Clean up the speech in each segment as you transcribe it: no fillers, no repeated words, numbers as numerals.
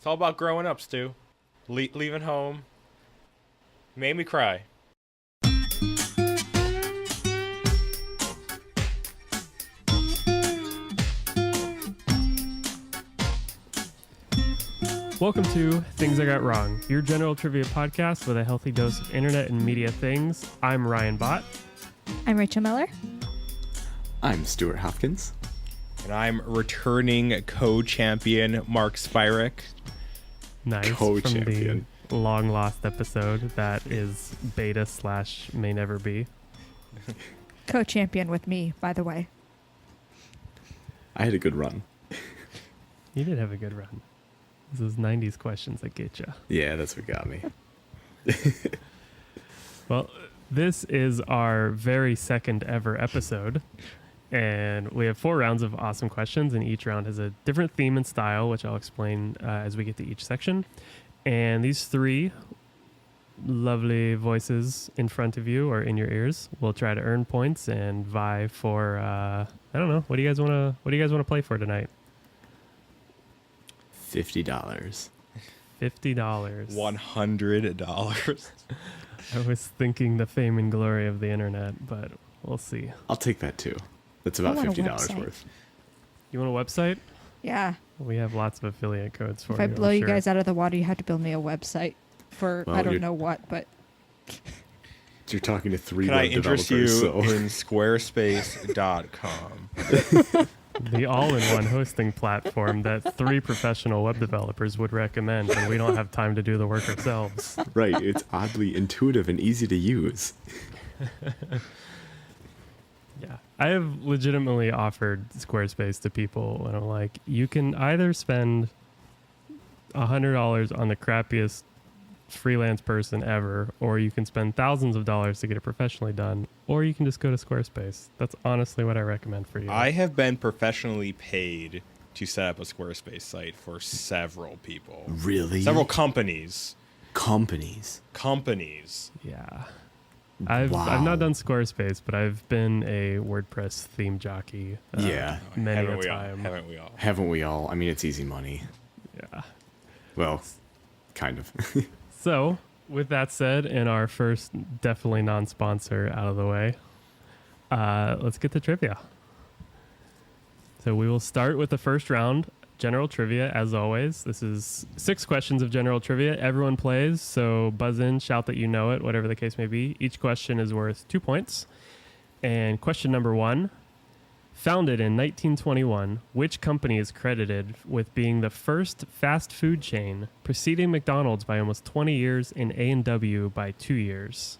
It's all about growing up, Stu. Leaving home. Made me cry. Welcome to Things I Got Wrong, your general trivia podcast with a healthy dose of internet and media things. I'm Ryan Bott. I'm Rachel Miller. I'm Stu Hopkins. And I'm returning co-champion Mark Spirek. Nice. Co-champion. From the long lost episode that is beta / may never be. Co-champion with me, by the way. I had a good run. You did have a good run. Those 90s questions that get you. Yeah, that's what got me. Well, this is our very second ever episode, and we have 4 rounds of awesome questions, and each round has a different theme and style, which I'll explain as we get to each section. And these 3 lovely voices in front of you or in your ears will try to earn points and vie for I don't know, what do you guys want to play for tonight? $50. $50. $100. I was thinking the fame and glory of the internet, but we'll see. I'll take that too. That's about I want a $50 website. worth. You want a website? Yeah. We have lots of affiliate codes for If you. I blow I'm you sure. guys out of the water, you have to build me a website for Well, I don't you're- know what, but You're talking to 3 Can I web interest you developers, so in squarespace.com? The all-in-one hosting platform that 3 professional web developers would recommend, and we don't have time to do the work ourselves. right, it's oddly intuitive and easy to use. Yeah. I have legitimately offered Squarespace to people, and I'm like, you can either spend $100 on the crappiest freelance person ever, or you can spend thousands of dollars to get it professionally done, or you can just go to Squarespace. That's honestly what I recommend for you. I have been professionally paid to set up a Squarespace site for several people. Really? Several companies. companies. Yeah. I've not Wow. done Squarespace, but I've been a WordPress theme jockey. Yeah. Many Haven't a we all? time. Haven't we all? Haven't we all? I mean, it's easy money. Yeah. Well, kind of. So, with that said, and our first definitely non-sponsor out of the way, let's get to trivia. So we will start with the first round, general trivia, as always. This is 6 questions of general trivia. Everyone plays, so buzz in, shout that you know it, whatever the case may be. Each question is worth 2 points. And question number 1, founded in 1921, which company is credited with being the first fast food chain, preceding McDonald's by almost 20 years and A&W by 2 years?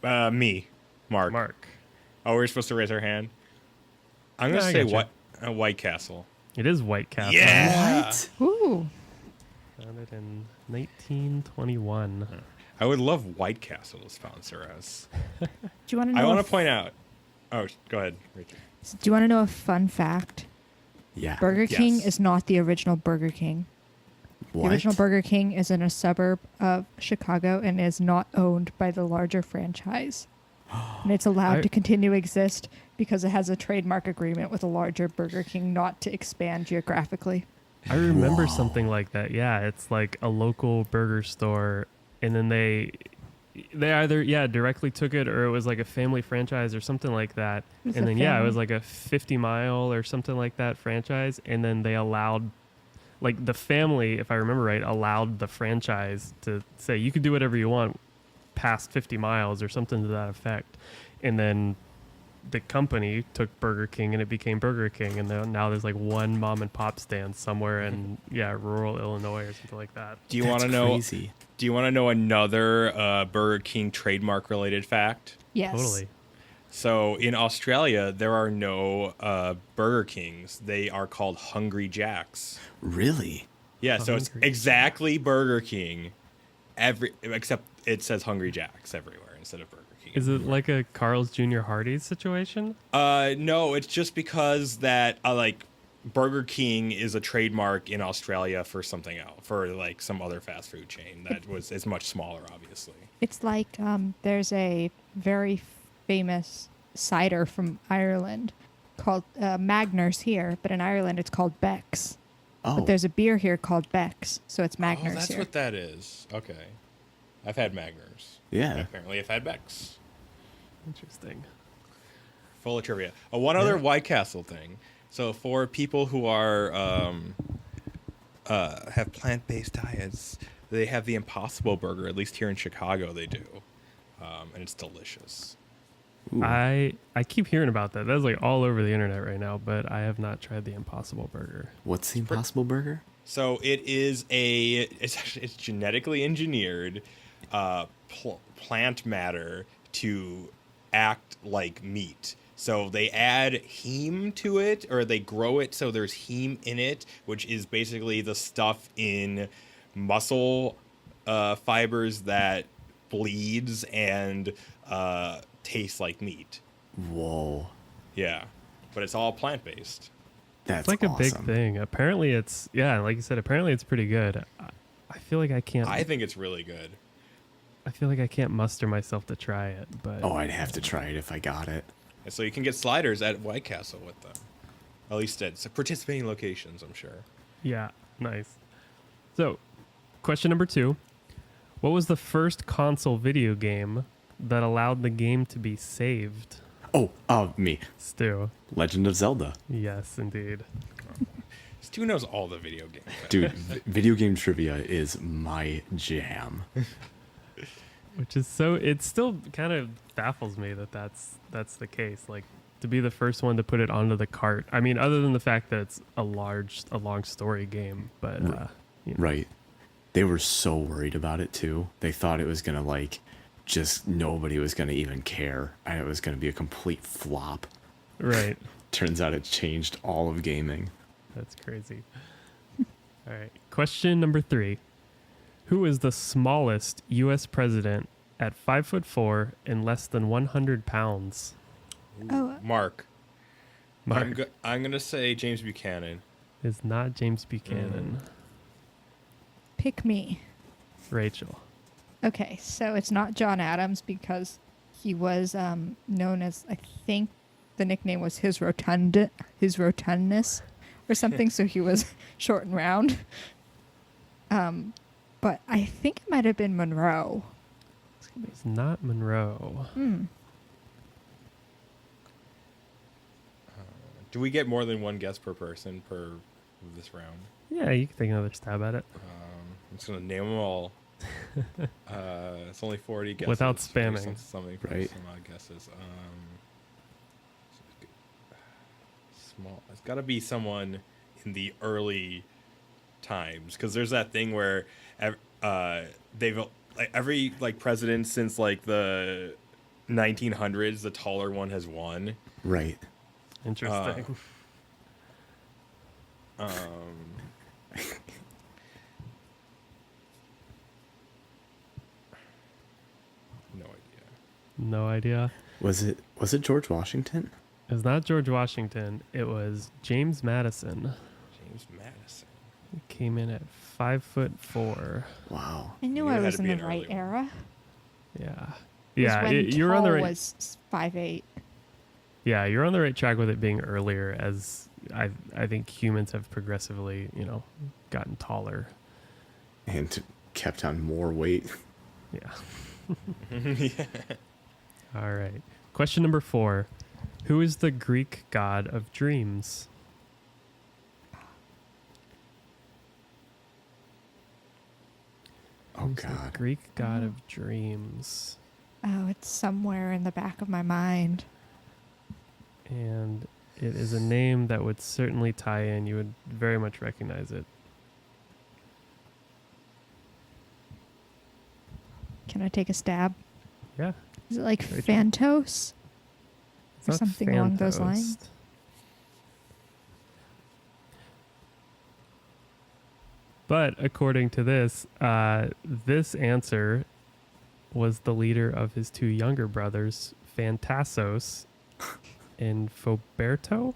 Me. Mark. Mark. Oh, we're supposed to raise our hand? I'm going Yeah, to I say gotcha. White Castle. It is White Castle. Yeah. What? ooh, Founded in 1921. I would love White Castle to sponsor us. do you want to know? I want to point out. Oh, go ahead, Rachel. Do you want to know a fun fact? Yeah. Burger King Yes. is not the original Burger King. What? The original Burger King is in a suburb of Chicago and is not owned by the larger franchise. And it's allowed I- to continue to exist because it has a trademark agreement with a larger Burger King not to expand geographically. I remember Whoa. something like that. Yeah, it's like a local burger store, and then they either directly took it, or it was like a family franchise or something like that. It was And a then it family. was like a 50-mile or something like that franchise, and then they allowed, like, the family, if I remember right, allowed the franchise to say you can do whatever you want past 50 miles or something to that effect. And then the company took Burger King and it became Burger King, and now there's like one mom and pop stand somewhere in rural Illinois or something like that. Do you want to That's know? crazy. Do you want to know another Burger King trademark related fact? Yes. Totally. So in Australia, there are no Burger Kings. They are called Hungry Jacks. Really? Yeah, so it's Hungry exactly Burger King, except it says Hungry Jacks everywhere instead of Burger King. Is it like a Carl's Jr. Hardee's situation? No, it's just because that like Burger King is a trademark in Australia for something else, for like some other fast food chain that is much smaller, obviously. It's like there's a very famous cider from Ireland called Magners here, but in Ireland it's called Beck's. Oh, But there's a beer here called Beck's, so it's Oh, Magners that's here. what that is. Okay. I've had Magners. yeah. Apparently, I've had Beck's. Interesting. Full of trivia. One other White Castle thing. So for people who are have plant-based diets, they have the Impossible Burger. At least here in Chicago, they do, and it's delicious. Ooh. I keep hearing about that. That's like all over the internet right now, but I have not tried the Impossible Burger. What's the Impossible Burger? So it is it's genetically engineered plant matter to act like meat. So they add heme to it, or they grow it so there's heme in it, which is basically the stuff in muscle fibers that bleeds and tastes like meat. Whoa. Yeah, but it's all plant-based. That's It's like a big awesome. thing. Apparently it's, yeah, like you said, apparently it's pretty good. I feel like I can't, I think it's really good. I feel like I can't muster myself to try it, but Oh, I'd have to try it if I got it. And so you can get sliders at White Castle with them. At least at participating locations, I'm sure. yeah, nice. So, question number 2. What was the first console video game that allowed the game to be saved? Oh, me. Stu. Legend of Zelda. Yes, indeed. Stu knows all the video games. Dude, video game trivia is my jam. Which is so, it still kind of baffles me that that's the case. Like, to be the first one to put it onto the cart. I mean, other than the fact that it's a long story game, but you know. Right. They were so worried about it too. They thought it was gonna just nobody was gonna even care, and it was gonna be a complete flop. Right. Turns out it changed all of gaming. That's crazy. All right. Question number 3. Who is the smallest U.S. president at 5'4" and less than 100 pounds? Oh, Mark. Mark I'm going to say James Buchanan. is not James Buchanan. pick me. Rachel. Okay, so it's not John Adams because he was known as, I think the nickname was his rotundness or something, so he was short and round. But I think it might have been Monroe. It's not Monroe. Do we get more than one guess per person per this round? Yeah, you can take another stab at it. I'm just going to name them all. It's only 40 guesses. Without based spamming. on Something Right. Some odd guesses. Small. It's got to be someone in the early times, because there's that thing where they've every president since the 1900s, the taller one has won. Right. Interesting. No idea. No idea. Was it George Washington? It was not George Washington. It was James Madison. James Madison. He came in at 5'4". Wow. I knew You I had was to in be the an right early one. era. Yeah. It was Yeah, when you're on the tall right. was 5'8". Yeah, you're on the right track with it being earlier, as I think humans have progressively, gotten taller. And kept on more weight. Yeah. All right. Question number 4. Who is the Greek god of dreams? Oh Who's the God. Greek god of dreams. Oh, it's somewhere in the back of my mind. And it is a name that would certainly tie in. You would very much recognize it. Can I take a stab? Yeah. Is it like Rachel. Phantos? It's Or not something along those Phantos. lines? But according to this, this answer was the leader of his 2 younger brothers, Phantassos and Foberto.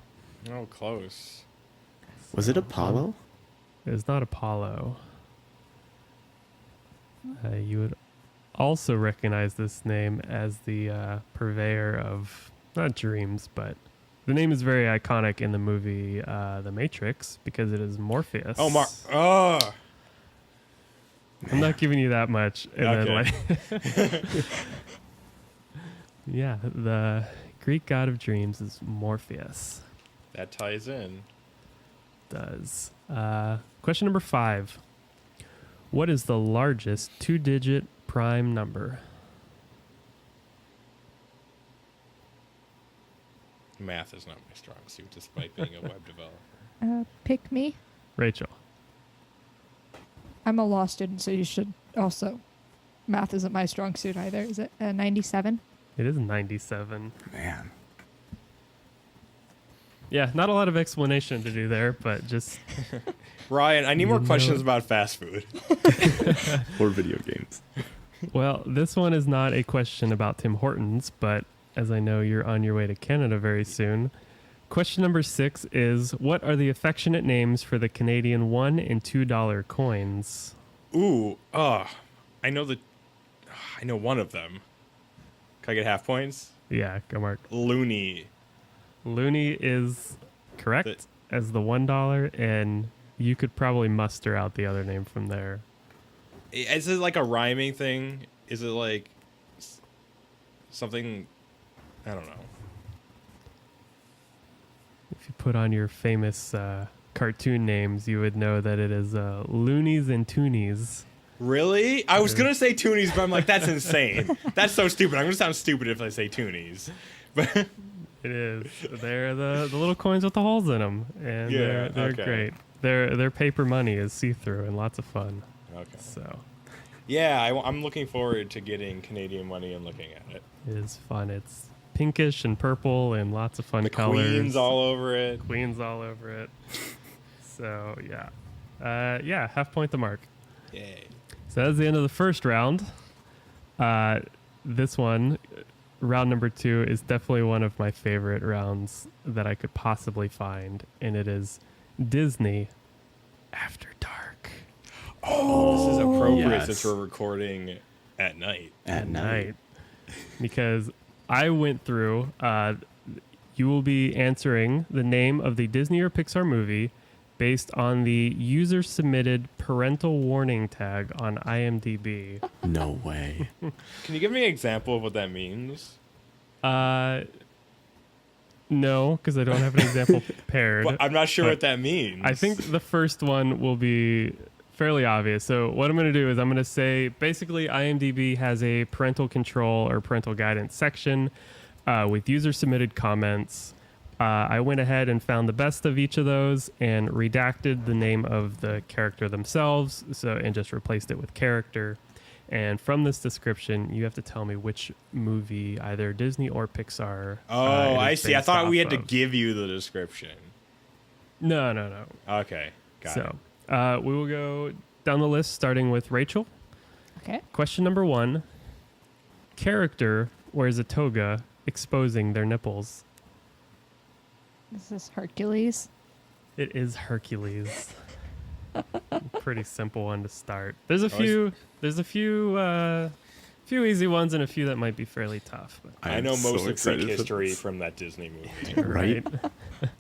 Oh, close. Was it Apollo? It was not Apollo. You would also recognize this name as the purveyor of, not dreams, but The name is very iconic in the movie The Matrix because it is Morpheus. Oh, oh. I'm not giving you that much. And Okay. then yeah, the Greek god of dreams is Morpheus. That ties in. Does. Question number 5. What is the largest 2-digit prime number? Math is not my strong suit, despite being a web developer. Pick me. Rachel. I'm a law student, so you should also. Math isn't my strong suit either. Is it 97? It is 97. Man. Yeah, not a lot of explanation to do there, but just Ryan, I need more questions about fast food. Or video games. well, this one is not a question about Tim Hortons, but as I know you're on your way to Canada very soon. Question number 6 is, what are the affectionate names for the Canadian $1 and $2 coins? Ooh, I know one of them. Can I get half points? Yeah, go Mark. Looney. Looney is correct as the $1, and you could probably muster out the other name from there. Is it like a rhyming thing? Is it like something? I don't know. If you put on your famous cartoon names, you would know that it is Loonies and Toonies. Really? I was gonna say Toonies, but I'm like, that's insane. That's so stupid. I'm gonna sound stupid if I say Toonies. But It is. They're the little coins with the holes in them, and Yeah, they're okay. great. Their paper money is see-through and lots of fun. okay. So Yeah, I'm looking forward to getting Canadian money and looking at it. it is fun. It's pinkish and purple and lots of fun The colors. Queen's all over it. Queens all over it. So yeah, yeah, half point to Mark. Yay. So that's the end of the first round. This one, round number 2, is definitely one of my favorite rounds that I could possibly find, and it is Disney After Dark. Oh, this is appropriate yes. since we're recording at night. At night. Because I went through, you will be answering the name of the Disney or Pixar movie based on the user-submitted parental warning tag on IMDb. No way. Can you give me an example of what that means? No, because I don't have an example prepared. Well, I'm not sure but what that means. I think the first one will be fairly obvious. So what I'm going to do is I'm going to say basically IMDb has a parental control or parental guidance section with user-submitted comments. I went ahead and found the best of each of those and redacted the name of the character themselves, and just replaced it with character. And from this description, you have to tell me which movie, either Disney or Pixar. Oh, it I is see. I based thought we had off to of. give you the description. No. Okay, got it. So we will go down the list, starting with Rachel. Okay. Question number 1. Character wears a toga exposing their nipples. This is Hercules. It is Hercules. Pretty simple one to start. There's a Always- few easy ones and a few that might be fairly tough. But, I I'm know so most of excited Greek for history this. from that Disney movie. Right?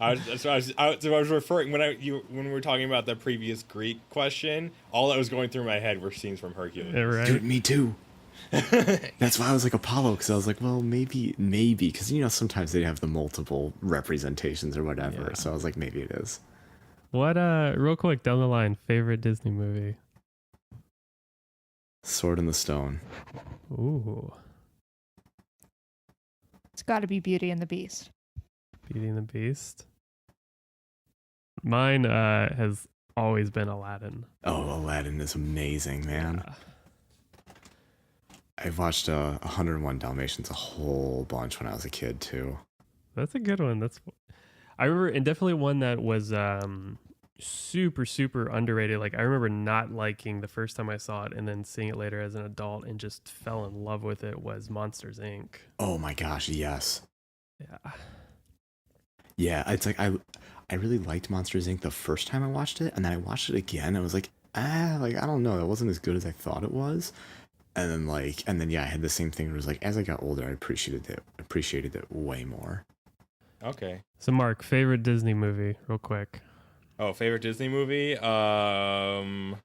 I was referring when we were talking about the previous Greek question. All that was going through my head were scenes from Hercules. Yeah, right. Dude, me too. That's why I was like Apollo, because I was like, well, maybe, because sometimes they have the multiple representations or whatever. Yeah. So I was like, maybe it is. What real quick down the line, favorite Disney movie? Sword in the Stone. Ooh, It's got to be Beauty and the Beast. Beauty and the Beast. Mine has always been Aladdin. Oh, Aladdin is amazing, man. Yeah. I've watched 101 Dalmatians a whole bunch when I was a kid too. That's a good one. I remember, and definitely one that was super underrated. Like, I remember not liking the first time I saw it, and then seeing it later as an adult and just fell in love with it, was Monsters Inc. Oh my gosh, yes. Yeah. Yeah, it's like I really liked Monsters Inc. the first time I watched it, and then I watched it again. I was like, I don't know, it wasn't as good as I thought it was. And then yeah, I had the same thing. It was like, as I got older, I appreciated it way more. Okay. So, Mark, favorite Disney movie, real quick. Oh, favorite Disney movie? I'm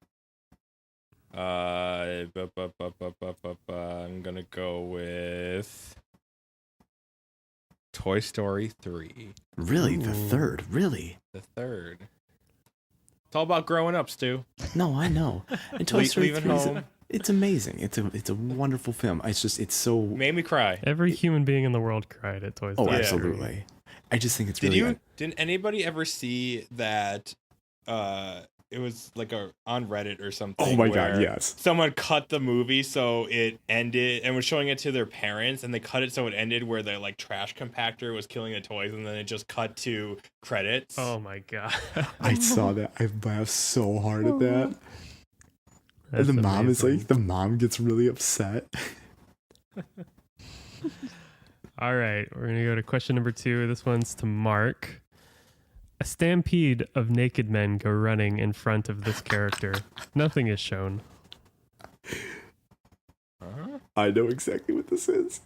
gonna go with Toy Story 3. Really, the Ooh. third? Really? The third. It's all about growing up, Stu. No, I know. And Toy Story Leaving 3 is home. it's amazing. It's a wonderful film. It's so. Made me cry. Every human being in the world cried at Toy Oh, Story. Yeah. absolutely. I just think it's Did really. you? Didn't anybody ever see that? It was like on Reddit or something. Oh my God, where yes. Someone cut the movie so it ended and was showing it to their parents, and they cut it so it ended where the like trash compactor was killing the toys, and then it just cut to credits. Oh my god. I saw that. I laughed so hard at that. That's And the mom is amazing. like, the mom gets really upset. All right, we're gonna go to question number 2. This one's to Mark. A stampede of naked men go running in front of this character. Nothing is shown. Huh? I know exactly what this is.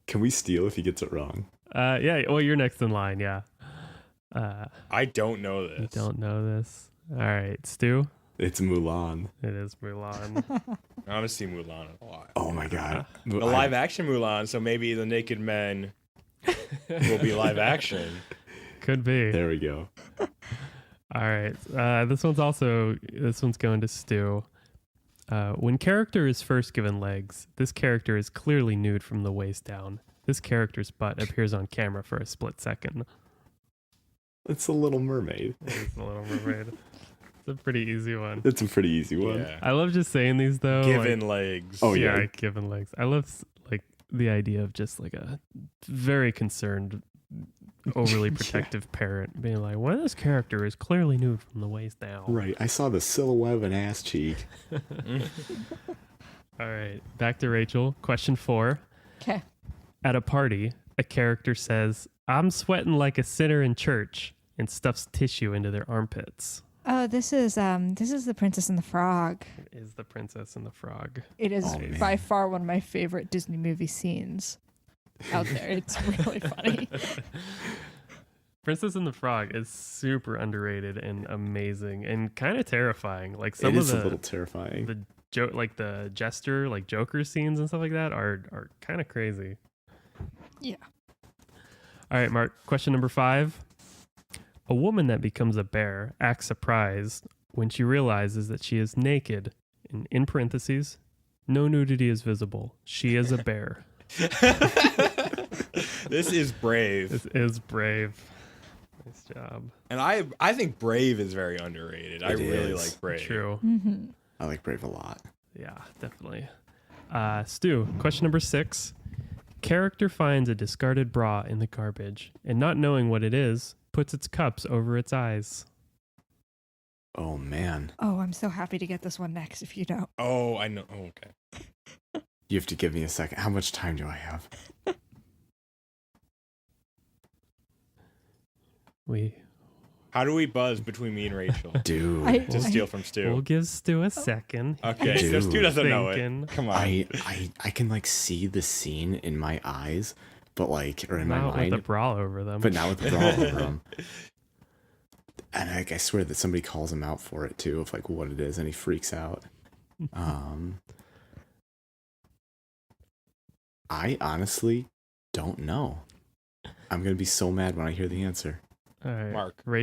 Can we steal if he gets it wrong? Yeah. Well, you're next in line. Yeah. I don't know this. You don't know this. All right, Stu. It's Mulan. It is Mulan. I want to see Mulan a lot. Oh my God. The live action Mulan, so maybe the naked men will be live action. Could be. There we go. All right. This one's going to Stu. When character is first given legs, this character is clearly nude from the waist down. This character's butt appears on camera for a split second. It's a Little Mermaid. It's a Little Mermaid. It's a pretty easy one. It's a pretty easy one. Yeah. I love just saying these though. Given like, legs. Oh, yeah. given legs. I love like the idea of just like a very concerned, overly protective parent being like, "Well, this character is clearly nude from the waist down." Right. I saw the silhouette of an ass cheek. All right, back to Rachel. Question 4. Okay. At a party, a character says, "I'm sweating like a sinner in church," and stuffs tissue into their armpits. Oh, this is the Princess and the Frog. It is the Princess and the Frog. It is Oh, man. by far one of my favorite Disney movie scenes out there. It's really funny. Princess and the Frog is super underrated and amazing and kind of terrifying. Like It some of is a little the terrifying. like the jester, like Joker scenes and stuff like that are kind of crazy. Yeah. All right, Mark. Question number 5. A woman that becomes a bear acts surprised when she realizes that she is naked. In parentheses, no nudity is visible. She is a bear. This is brave. This is brave. Nice job. And I think Brave is very underrated. I It really is. like Brave. True. Mm-hmm. I like Brave a lot. Yeah, definitely. Stu, question number 6. Character finds a discarded bra in the garbage and not knowing what it is, puts its cups over its eyes. Oh, man. Oh, I'm so happy to get this one next if you don't. Oh, I know. Oh, okay. You have to give me a second. How much time do I have? How do we buzz between me and Rachel? Dude. To steal from Stu. We'll give Stu a second. Okay, Dude. so Stu doesn't know Thinking. it. Come on. I can like see the scene in my eyes, but like, or in my Not mind, with a bra over them. but not with the bra over them. And I swear that somebody calls him out for it too, of like what it is, and he freaks out. I honestly don't know. I'm gonna be so mad when I hear the answer. All right.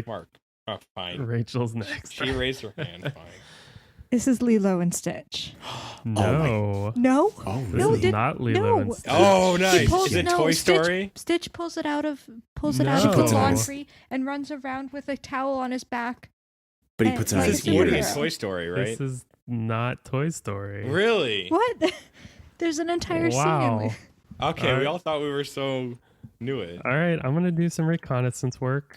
Mark. Oh, fine. Rachel's next. She raised her hand. Fine. This is Lilo and Stitch. No. No? Oh, This No, is did- not Lilo no. and Stitch. Oh, nice. She pulls- Is it no, Toy Stitch- Story? Stitch pulls it out of No. the She laundry and runs around with a towel on his back. But he And puts it on like This his is a Woody superhero. in ears. Toy Story, right? This is not Toy Story. Really? What? There's an entire Wow. scene. Okay, All we right. all thought we were so knew it. All right, I'm gonna do some reconnaissance work,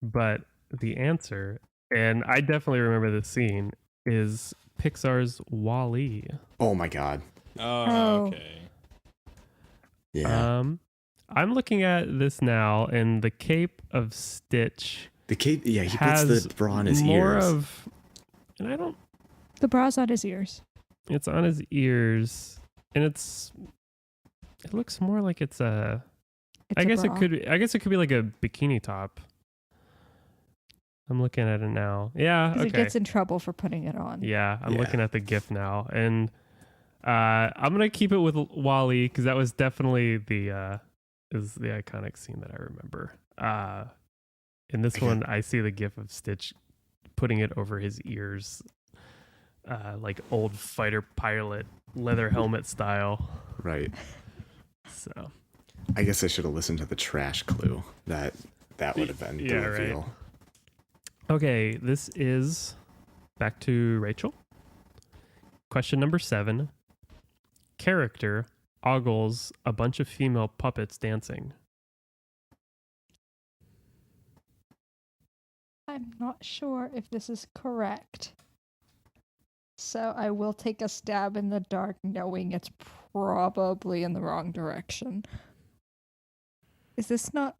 but the answer, and I definitely remember the scene, is Pixar's WALL-E. Oh my god. Oh, okay. Yeah. I'm looking at this now, and the cape of Stitch The cape. Yeah, he puts has the bra on his more ears. of, and I don't. The bra's on his ears. It's on his ears, and it looks more like it's a It's I a guess bra. it could. I guess it could be like a bikini top. I'm looking at it now. Yeah. 'Cause Okay. it gets in trouble for putting it on. Yeah, I'm Yeah. looking at the GIF now, and I'm gonna keep it with Wally because that was definitely the is the iconic scene that I remember. In this Okay. one, I see the GIF of Stitch putting it over his ears, like old fighter pilot leather helmet style. Right. So I guess I should have listened to the trash clue. That would have been the Yeah, right. reveal. okay, this is back to Rachel. Question number 7. Character ogles a bunch of female puppets dancing. I'm not sure if this is correct. So I will take a stab in the dark, knowing it's probably in the wrong direction. Is this not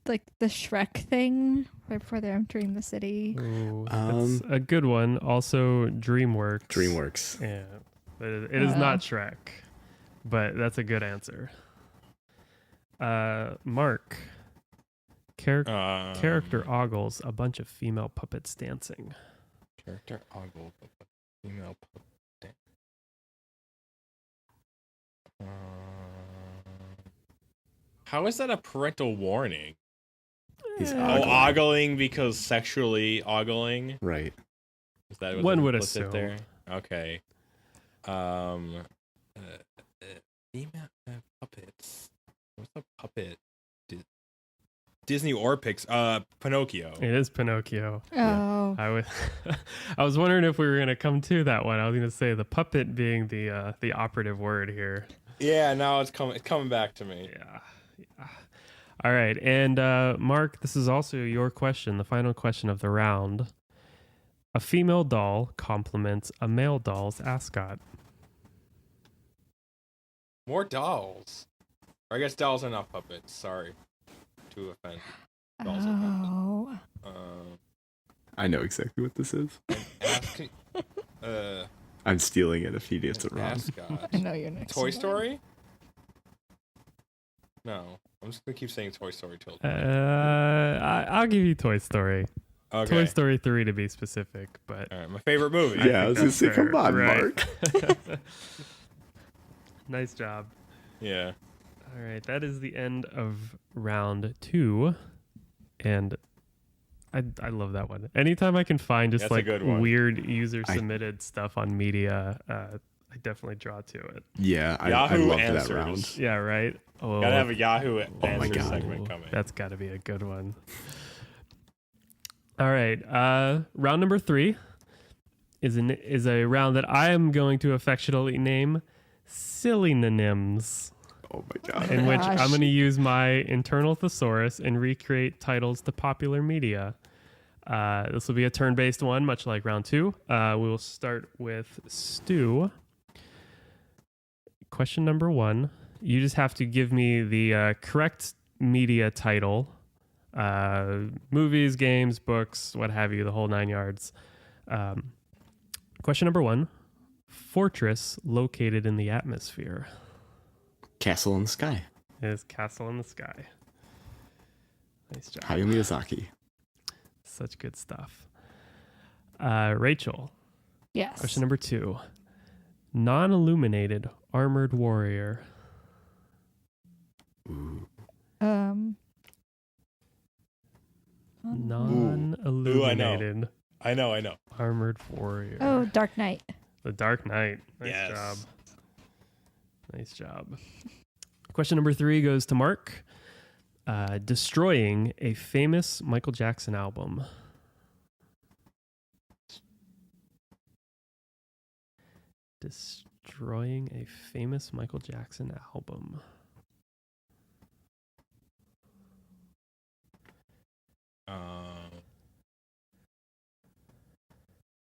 like the Shrek thing right before they're entering the city? Ooh, that's a good one. Also, DreamWorks. DreamWorks. Yeah, but it is not Shrek, but that's a good answer. Mark. Character ogles a bunch of female puppets dancing. Character ogle female puppet. How is that a parental warning? He's Yeah. Ogling because sexually ogling. Right. Is that what's One would implicit assume. there? Okay. Female puppets. What's a puppet? Disney or Pinocchio. It is Pinocchio. Oh, I was wondering if we were gonna come to that one. I was gonna say the puppet being the operative word here. Yeah, now it's coming back to me. Yeah. All right, and Mark, this is also your question, the final question of the round. A female doll compliments a male doll's ascot. More dolls. Or I guess dolls are not puppets. Sorry to offend. Dolls are oh. I know exactly what this is. puppets. I'm stealing it if he gets it wrong. Mascot. I know you're next. Toy one. Story? No, I'm just gonna keep saying Toy Story till. I'll give you Toy Story. Okay. Toy Story 3 to be specific, but All right, my favorite movie. Yeah, I was gonna say, that's fair, come on, right. Mark. Nice job. Yeah. All right, that is the end of round 2, and I love that one. Anytime I can find just That's a like good one. weird user submitted stuff on media, I definitely draw to it. Yeah, I Yahoo loved answers. that round. Yeah, right. Oh, Gotta have a Yahoo my answer God. segment coming. that's got to be a good one. All right, round number 3 is a round that I am going to affectionately name Silly Nonyms, Oh my god. in which Gosh. I'm going to use my internal thesaurus and recreate titles to popular media. This will be a turn-based one, much like round 2. We will start with Stu. Question number 1. You just have to give me the correct media title. Movies, games, books, what have you, the whole 9 yards. Question number 1. Fortress located in the atmosphere. Castle in the Sky. It is Castle in the Sky. Nice job. Hayao Miyazaki. Such good stuff. Rachel, Yes. question number 2. Non-illuminated armored warrior. Ooh. Non-illuminated I know. armored warrior. Oh, Dark Knight. The Dark Knight. Nice Yes. job. Nice job. Question number 3 goes to Mark. Destroying a famous Michael Jackson album. Destroying a famous Michael Jackson album.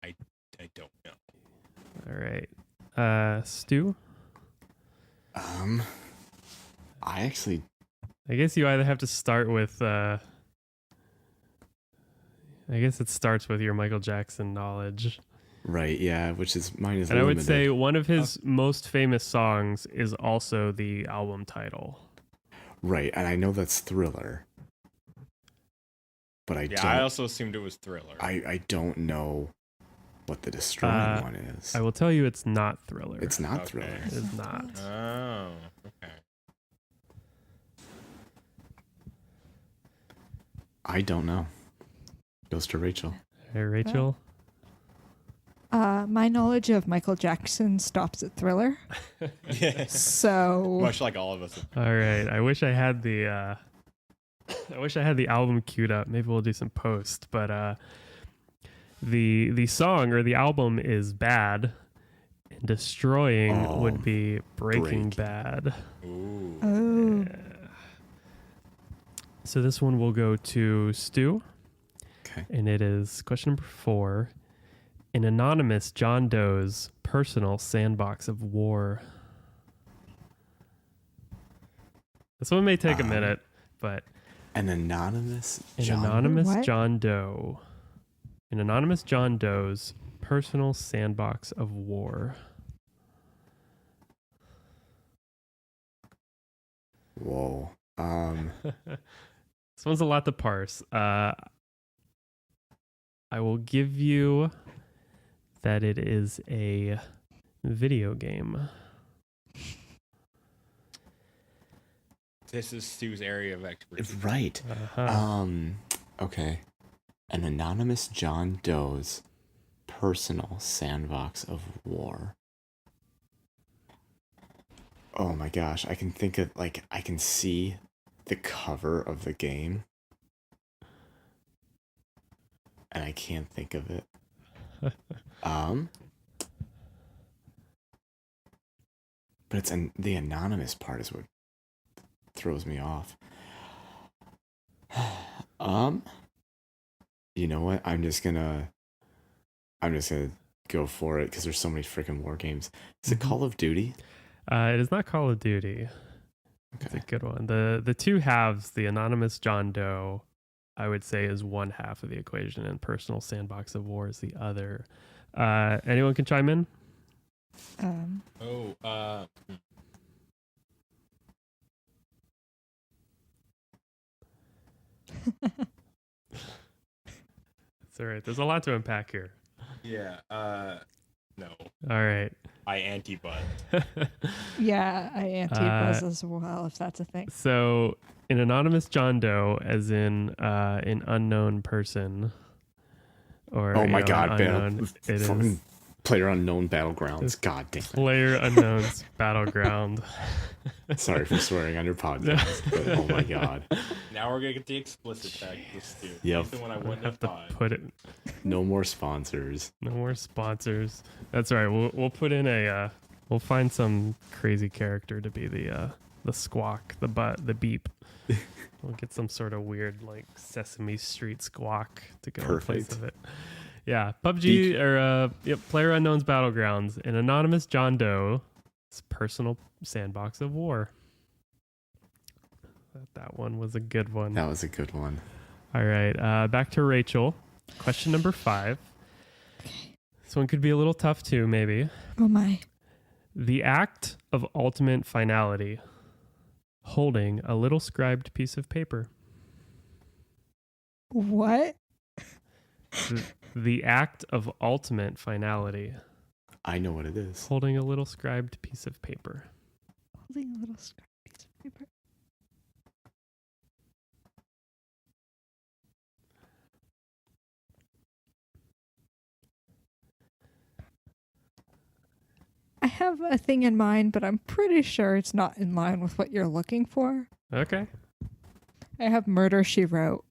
I don't know. All right. Stu? I actually I guess you either have to start with I guess it starts with your Michael Jackson knowledge. right, yeah, which is mine is And I would limited. say one of his most famous songs is also the album title. Right, and I know that's thriller. But I also assumed it was thriller. I don't know what the destroying one is. I will tell you it's not thriller. It's not thriller. It is not. Oh, okay. I don't know. Goes to Rachel. Hey, Rachel. My knowledge of Michael Jackson stops at Thriller. Yeah. So Much like all of us. All right. I wish I had the album queued up. Maybe we'll do some post. But the song or the album is Bad, and Destroying would be Breaking Bad. Ooh. Oh. Yeah. So this one will go to Stu. Okay. And it is question number 4. An anonymous John Doe's personal sandbox of war. This one may take a minute, but An anonymous What? John Doe. An anonymous John Doe's personal sandbox of war. Whoa. This one's a lot to parse. I will give you that it is a video game. This is Stu's area of expertise. Right. Uh-huh. Okay. An anonymous John Doe's personal sandbox of war. Oh my gosh, I can think of I can see the cover of the game. And I can't think of it. But it's the anonymous part is what throws me off. You know what? I'm just gonna go for it because there's so many freaking war games. Is it Call of Duty? It is not Call of Duty. It's a good one. The two halves, the anonymous John Doe, I would say is one half of the equation, and personal sandbox of war is the other. Anyone can chime in? It's all right. There's a lot to unpack here. Yeah. No. All right. I anti-Bott. yeah, I anti-buzz as well, if that's a thing. So, an anonymous John Doe, as in an unknown person, or Oh my god, unknown, it is Player Unknown Battlegrounds. God damn it. Player Unknown's Battleground. Sorry for swearing on your podcast, but oh my god. Now we're gonna get the explicit tag to Stu. Yep. Even when I wouldn't have have to thought. put it. No more sponsors. No more sponsors. That's all right. We'll put in a. We'll find some crazy character to be the squawk, the butt, the beep. We'll get some sort of weird like Sesame Street squawk to go in place of it. Yeah, PUBG or Player Unknown's Battlegrounds, an anonymous John Doe's personal sandbox of war. That one was a good one. That was a good one. All right, back to Rachel. Question number 5. This one could be a little tough too, maybe. Oh my. The act of ultimate finality, holding a little scribed piece of paper. What? The act of ultimate finality, I know what it is. holding a little scribed piece of paper. Holding a little scrap piece of paper. I have a thing in mind, but I'm pretty sure it's not in line with what you're looking for. Okay. I have Murder, She Wrote.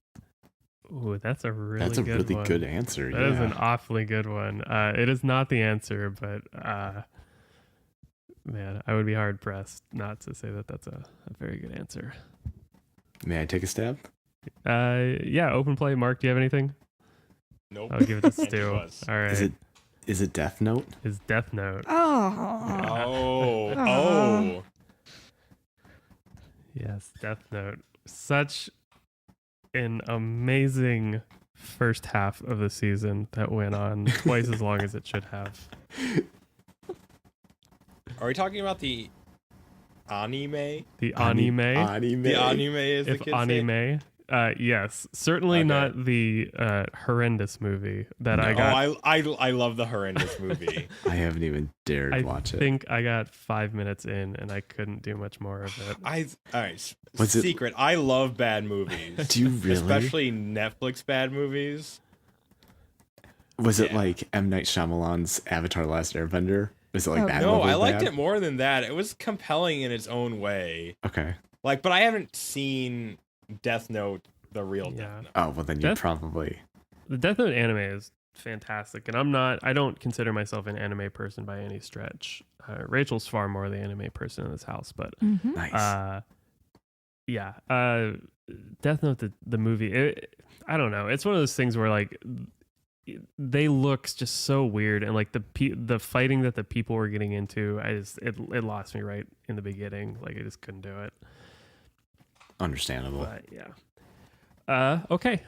Ooh, that's a really That's a good really one. good answer. That is an awfully good one. It is not the answer, but man, I would be hard pressed not to say that that's a very good answer. May I take a stab? Yeah, open play. Mark, do you have anything? Nope. I'll give it to Stu. Anti-buzz. All right. Is it Death Note? Is Death Note. Oh. Yes, Death Note. Such an amazing first half of the season that went on twice as long as it should have. Are we talking about the anime. The anime. Anime. The anime is the If kids say. anime. Yes, certainly Okay. not the horrendous movie that I got. I love the horrendous movie. I haven't even dared I watch it. think I got 5 minutes in and I couldn't do much more of it. All right. Was it- Secret. I love bad movies. Do you really? Especially Netflix bad movies. Was it Yeah. like M. Night Shyamalan's Avatar: Last Airbender? Was it like Oh, that? No, level I liked bad? it more than that. It was compelling in its own way. Okay. Like, but I haven't seen Death Note, the real Yeah. Death Note. Oh well, then you That's- probably. The Death Note anime is fantastic, and I don't consider myself an anime person by any stretch. Rachel's far more the anime person in this house, but Mm-hmm. Nice. yeah, Death Note, the movie, I don't know. It's one of those things where like they look just so weird, and like the fighting that the people were getting into, it lost me right in the beginning. Like I just couldn't do it. Understandable. But yeah. Okay.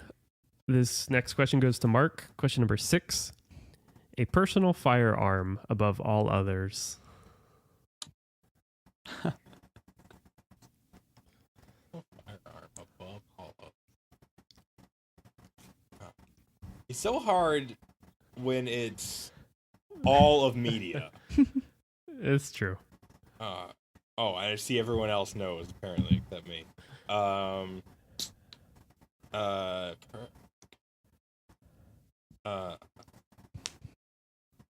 This next question goes to Mark. Question number 6. A personal firearm above all others. It's so hard when it's all of media. It's true. I see everyone else knows apparently except me.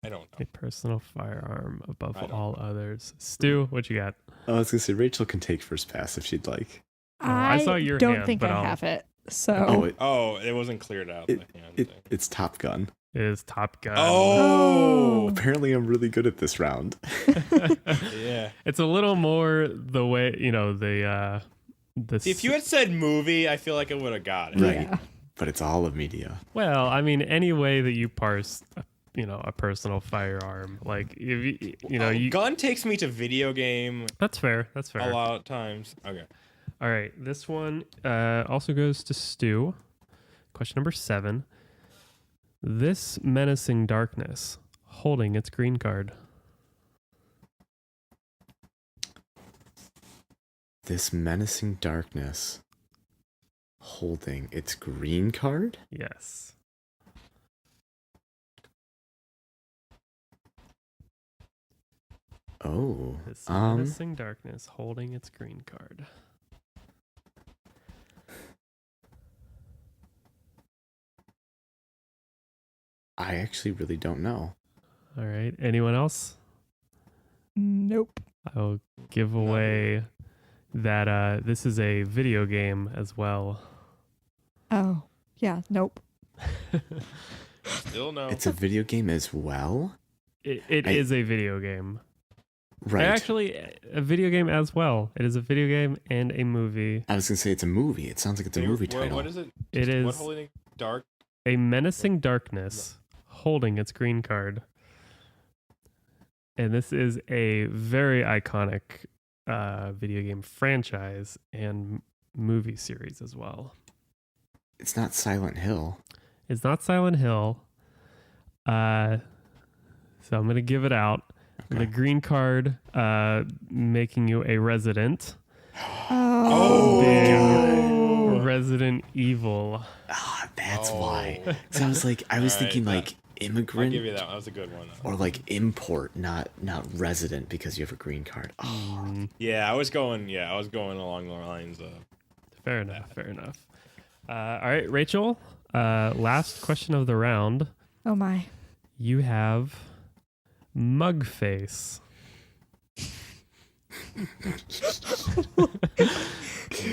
I don't know. A personal firearm above I don't all others. Stu, what you got? I was gonna say Rachel can take first pass if she'd like. I saw your don't hand, think but I I'll- have it. So Oh, it wasn't cleared out. The hand thing. It's Top Gun. It is Top Gun. Oh, Apparently, I'm really good at this round. yeah. It's a little more the way, the If you had said movie, I feel like I would have got it. Right. yeah. But it's all of media. well, I mean, any way that you parse, a personal firearm, like if you Gun takes me to video game that's fair. That's fair. a lot of times. Okay. All right, this one also goes to Stu. Question number 7. This menacing darkness holding its green card. This menacing darkness holding its green card? Yes. Oh. This menacing darkness holding its green card. I actually really don't know. All right. Anyone else? Nope. I'll give away that this is a video game as well. Oh, yeah. Nope. Still no. It's a video game as well? It is a video game. Right. Actually, a video game as well. It is a video game and a movie. I was going to say it's a movie. It sounds like it's a movie title. What is it? It is What holding dark? a menacing darkness holding its green card. And this is a very iconic video game franchise and movie series as well. It's not Silent Hill. It's not Silent Hill. So I'm going to give it out. Okay. The green card making you a resident. Oh. Being Resident Evil. Ah, that's Oh. why. Because I was like, I was All right, thinking that- like I'll immigrant give you that. That was a good one. or like import, not resident because you have a green card. Oh, Mm, Yeah, I was going along the lines of. fair enough. Fair enough. All right, Rachel. Last question of the round. Oh my. You have mug face.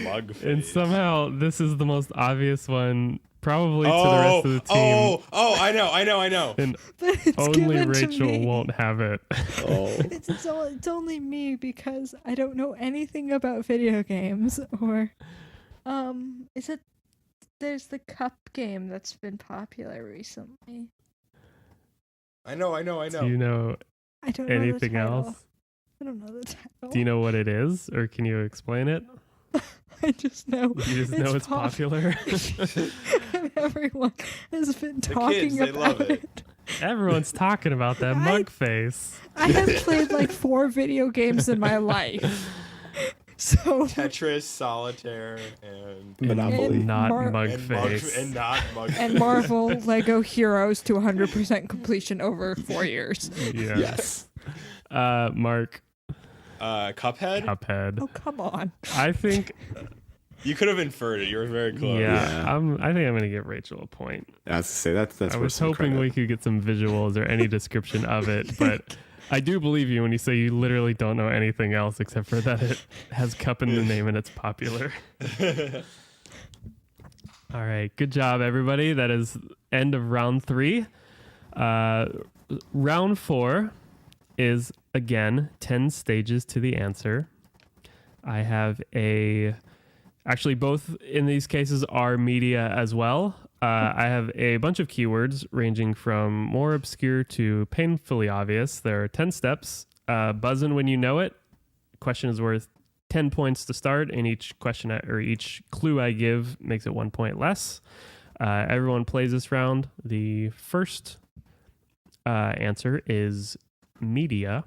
Mug face. And somehow this is the most obvious one probably to the rest of the team. I know. And But it's only given to Rachel me. won't have it. oh. It's only me because I don't know anything about video games or is it there's the cup game that's been popular recently. I know. Do you know I don't know anything the title. else? I don't know the title. Do you know what it is, or can you explain it? I just know You just know it's popular. and everyone has been The talking kids, they about love it. it. Everyone's talking about that I- mug face. I have played like 4 video games in my life. So Tetris, Solitaire, and Monopoly. And Not Mar- mug and Mug, face. and not Mug. and Marvel Lego Heroes to 100% completion over 4 years. Yeah. Yes. Mark, Cuphead. Cuphead. Oh, come on. I think, You could have inferred it. You were very close. yeah, Yeah. I think I'm gonna give Rachel a point. I was to say that's I worth was some hoping credit. we could get some visuals or any description of it, but I do believe you when you say you literally don't know anything else except for that it has cup in the name and it's popular. All right, good job, everybody. That is end of round 3. Round 4 is again 10 stages to the answer. I have actually both in these cases are media as well. I have a bunch of keywords ranging from more obscure to painfully obvious. There are 10 steps. Buzz in when you know it. Question is worth 10 points to start, and each question or each clue I give makes it 1 point less. Everyone plays this round. The first answer is media,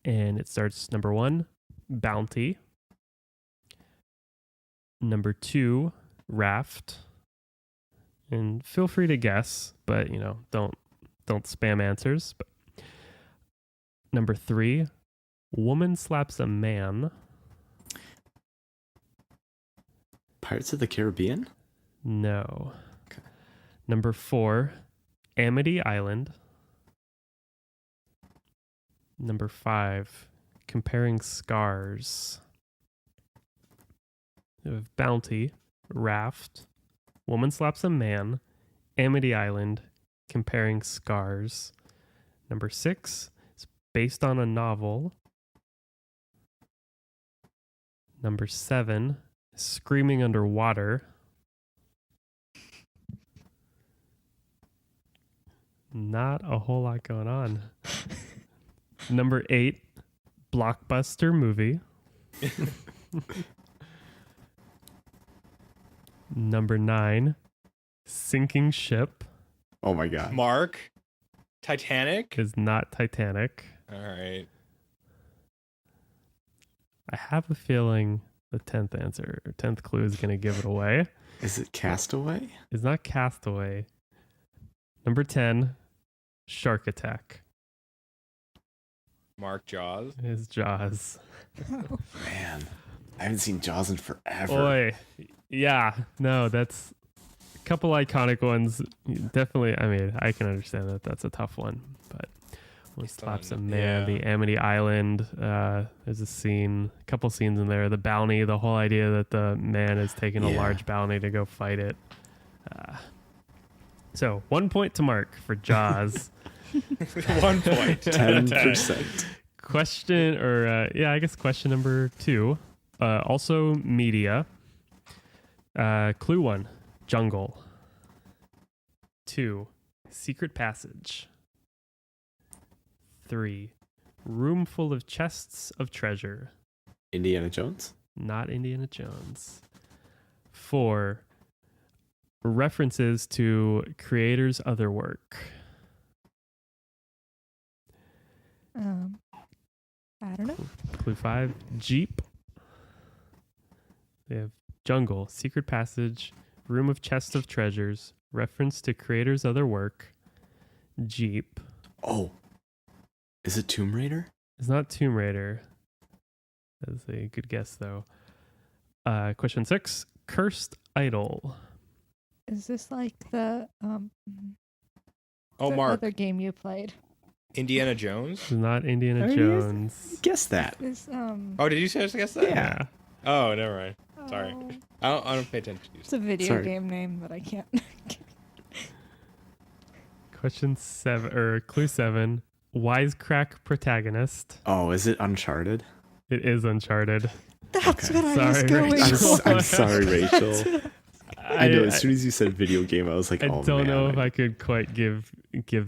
and it starts number 1, bounty. Number 2, raft. And feel free to guess, but don't spam answers. But number 3, woman slaps a man. Pirates of the Caribbean? No. Okay. Number 4, Amity Island. Number 5, comparing scars. We have bounty, raft, woman slaps a man, Amity Island, comparing scars. Number 6 is based on a novel. Number 7, screaming underwater. Not a whole lot going on. Number 8, blockbuster movie. Number 9, sinking ship. Oh my god. Mark. Titanic. Is not Titanic. All right. I have a feeling the 10th answer, or 10th clue is going to give it away. Is it Castaway? It's not Castaway. Number 10, Shark Attack. Mark Jaws. Is Jaws. Man, I haven't seen Jaws in forever. Boy, yeah, no, that's a couple iconic ones. Definitely, I mean, I can understand that that's a tough one, but one slaps a man, Yeah. the Amity Island, there's a couple scenes in there, the bounty, the whole idea that the man is taking a Yeah. large bounty to go fight it. So 1 point to Mark for Jaws. 1 point. 10%. Question number 2. Also media. Clue 1, jungle. 2, secret passage. 3, room full of chests of treasure. Indiana Jones? Not Indiana Jones. 4, references to creators' other work. I don't know. Clue 5, Jeep. They have jungle, secret passage, room of chest of treasures, reference to creators' other work, Jeep. Oh. Is it Tomb Raider? It's not Tomb Raider. That's a good guess, though. Question 6, cursed idol. Is this like the Oh, the Mark. other game you played? Indiana Jones. It's not Indiana Oh, yes. Jones. Guess that. Is Oh, did you say guess that? Yeah. Oh, never mind. Sorry. oh, I don't pay attention to you. it's a video Sorry. game name that I can't. Question 7 or clue 7, wisecrack protagonist. Oh, is it Uncharted? It is Uncharted. That's Okay. what I was Sorry, going Rachel. for. I'm sorry, Rachel. I know. As soon as you said video game, I was like, I oh don't man. know if I could quite give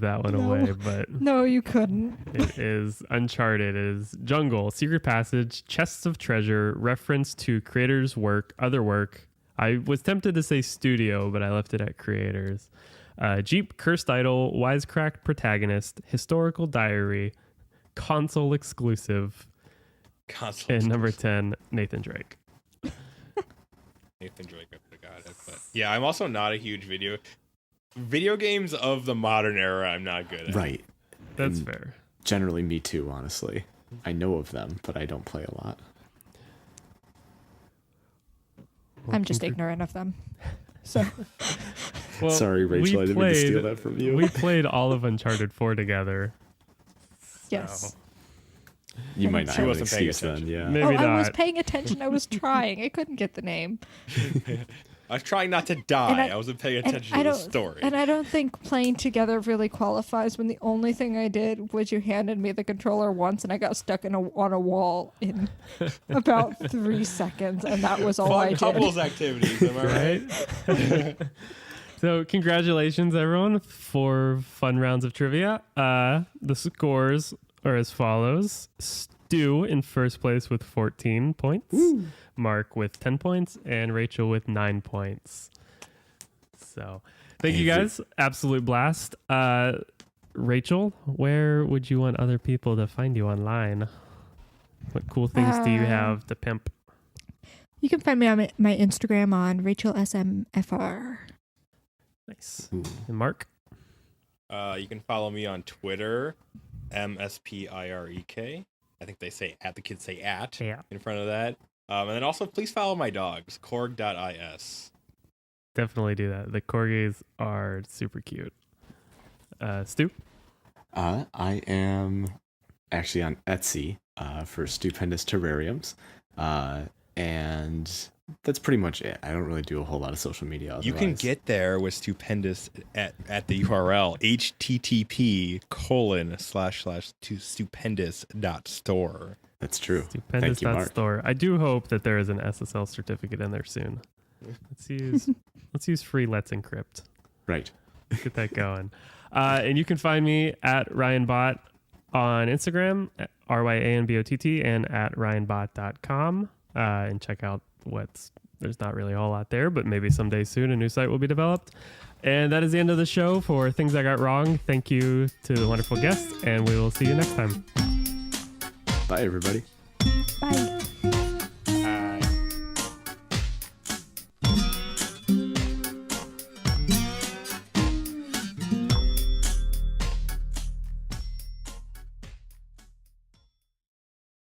that one No. away, but No, you couldn't. it is Uncharted. It is jungle, secret passage, chests of treasure, reference to creators' work, other work. I was tempted to say studio, but I left it at creators. Jeep, cursed idol, wisecrack protagonist, historical diary, console exclusive, Console And number exclusive. 10, Nathan Drake. Nathan Drake, I would have got it. But yeah, I'm also not a huge video games of the modern era. I'm not good at. Right. That's And fair. Generally, me too, honestly. I know of them, but I don't play a lot. I'm just ignorant of them. So Well, Sorry, Rachel, I didn't mean to steal that from you. We played all of Uncharted 4 together. yes. You might not She have an wasn't paying excuse then, attention. yeah. Maybe Oh, not. I was paying attention. I was trying. I couldn't get the name. I was trying not to die. And I wasn't paying And attention I to the don't. story. And I don't think playing together really qualifies when the only thing I did was you handed me the controller once and I got stuck on a wall in about 3 seconds, and that was all I Fun did. couples activities, am I right? So congratulations, everyone, for fun rounds of trivia. The scores are as follows. Stu in first place with 14 points. Mark with 10 points. And Rachel with 9 points. So thank you guys. Absolute blast. Rachel, where would you want other people to find you online? What cool things do you have to pimp? You can find me on my Instagram on RachelSMFR. Nice. And Mark? You can follow me on Twitter, MSPIREK. I think they say at. The kids say at in front of that. And then also, please follow my dogs, Korg.is. Definitely do that. The corgis are super cute. Stu? I am actually on Etsy for stupendous terrariums. And that's pretty much it. I don't really do a whole lot of social media otherwise. You can get there with Stupendous at the URL http://stupendous.store. That's true. Thank you, Mark. Stupendous.store. I do hope that there is an SSL certificate in there soon. Let's use free Let's Encrypt. Right. Get that going. And you can find me at Ryan Bott on Instagram, at RYANBOTT, and at ryanbott.com. And check out there's not really a whole lot there, but maybe someday soon a new site will be developed. And that is the end of the show for Things I Got Wrong. Thank you to the wonderful guests, and we will see you next time. Bye, everybody. Bye.